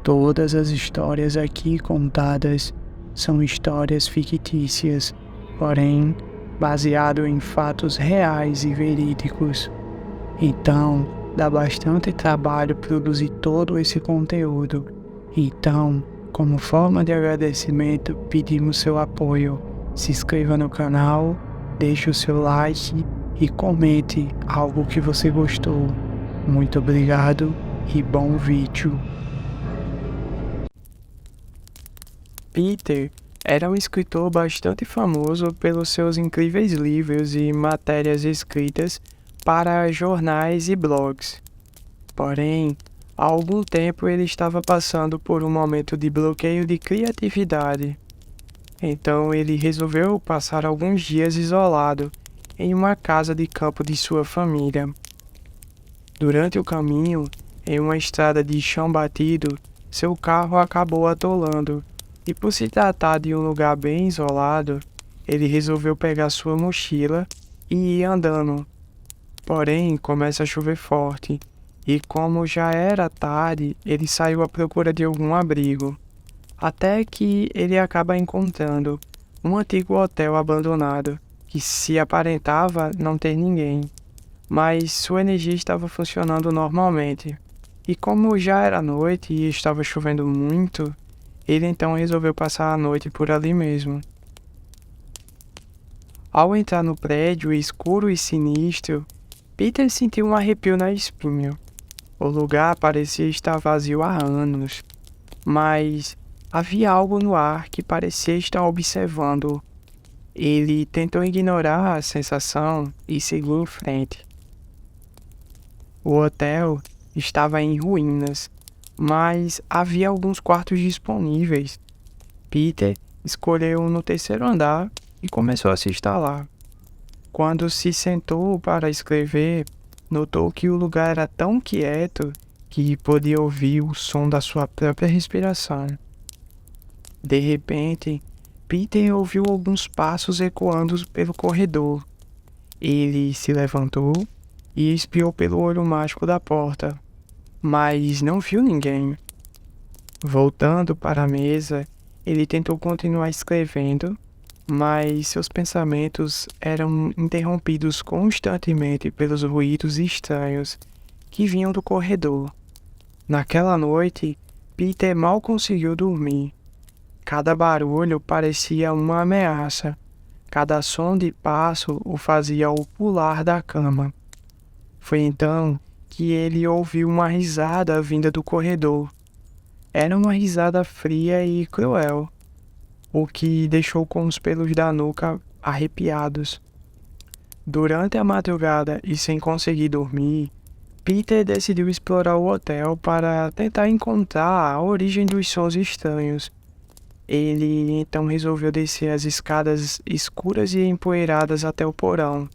Todas as histórias aqui contadas são histórias fictícias, porém baseado em fatos reais e verídicos. Então, dá bastante trabalho produzir todo esse conteúdo. Então, como forma de agradecimento, pedimos seu apoio. Se inscreva no canal, deixe o seu like e comente algo que você gostou. Muito obrigado e bom vídeo. Peter era um escritor bastante famoso pelos seus incríveis livros e matérias escritas para jornais e blogs. Porém, há algum tempo ele estava passando por um momento de bloqueio de criatividade. Então ele resolveu passar alguns dias isolado em uma casa de campo de sua família. Durante o caminho, em uma estrada de chão batido, seu carro acabou atolando, e por se tratar de um lugar bem isolado, ele resolveu pegar sua mochila e ir andando. Porém, começa a chover forte, e como já era tarde, ele saiu à procura de algum abrigo, até que ele acaba encontrando um antigo hotel abandonado, que se aparentava não ter ninguém, mas sua energia estava funcionando normalmente. E como já era noite e estava chovendo muito, ele então resolveu passar a noite por ali mesmo. Ao entrar no prédio escuro e sinistro, Peter sentiu um arrepio na espinha. O lugar parecia estar vazio há anos, mas havia algo no ar que parecia estar observando. Ele tentou ignorar a sensação e seguiu em frente. O hotel estava em ruínas, mas havia alguns quartos disponíveis. Peter escolheu um no terceiro andar e começou a se instalar. Quando se sentou para escrever, notou que o lugar era tão quieto que podia ouvir o som da sua própria respiração. De repente, Peter ouviu alguns passos ecoando pelo corredor. Ele se levantou e espiou pelo olho mágico da porta, mas não viu ninguém. Voltando para a mesa, ele tentou continuar escrevendo, mas seus pensamentos eram interrompidos constantemente pelos ruídos estranhos que vinham do corredor. Naquela noite, Peter mal conseguiu dormir. Cada barulho parecia uma ameaça. Cada som de passo o fazia pular da cama. Foi então que ele ouviu uma risada vinda do corredor. Era uma risada fria e cruel, o que deixou com os pelos da nuca arrepiados. Durante a madrugada e sem conseguir dormir, Peter decidiu explorar o hotel para tentar encontrar a origem dos sons estranhos. Ele então resolveu descer as escadas escuras e empoeiradas até o porão.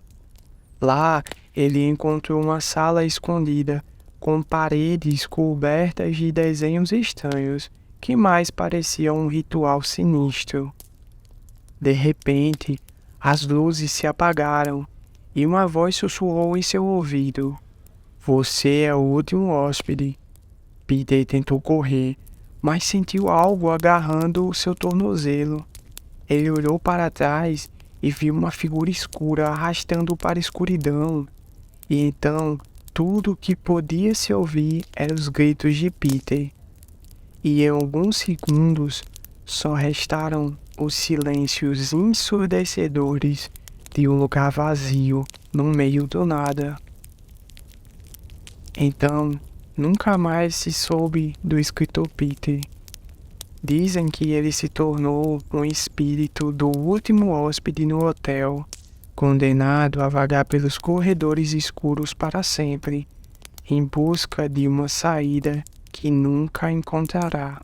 Lá, ele encontrou uma sala escondida, com paredes cobertas de desenhos estranhos, que mais pareciam um ritual sinistro. De repente, as luzes se apagaram e uma voz sussurrou em seu ouvido: "Você é o último hóspede." Peter tentou correr, mas sentiu algo agarrando o seu tornozelo. Ele olhou para trás e viu uma figura escura arrastando-o para a escuridão. E então, tudo o que podia se ouvir eram os gritos de Peter. E em alguns segundos, só restaram os silêncios ensurdecedores de um lugar vazio no meio do nada. Então, nunca mais se soube do escritor Peter. Dizem que ele se tornou um espírito do último hóspede no hotel, condenado a vagar pelos corredores escuros para sempre, em busca de uma saída que nunca encontrará.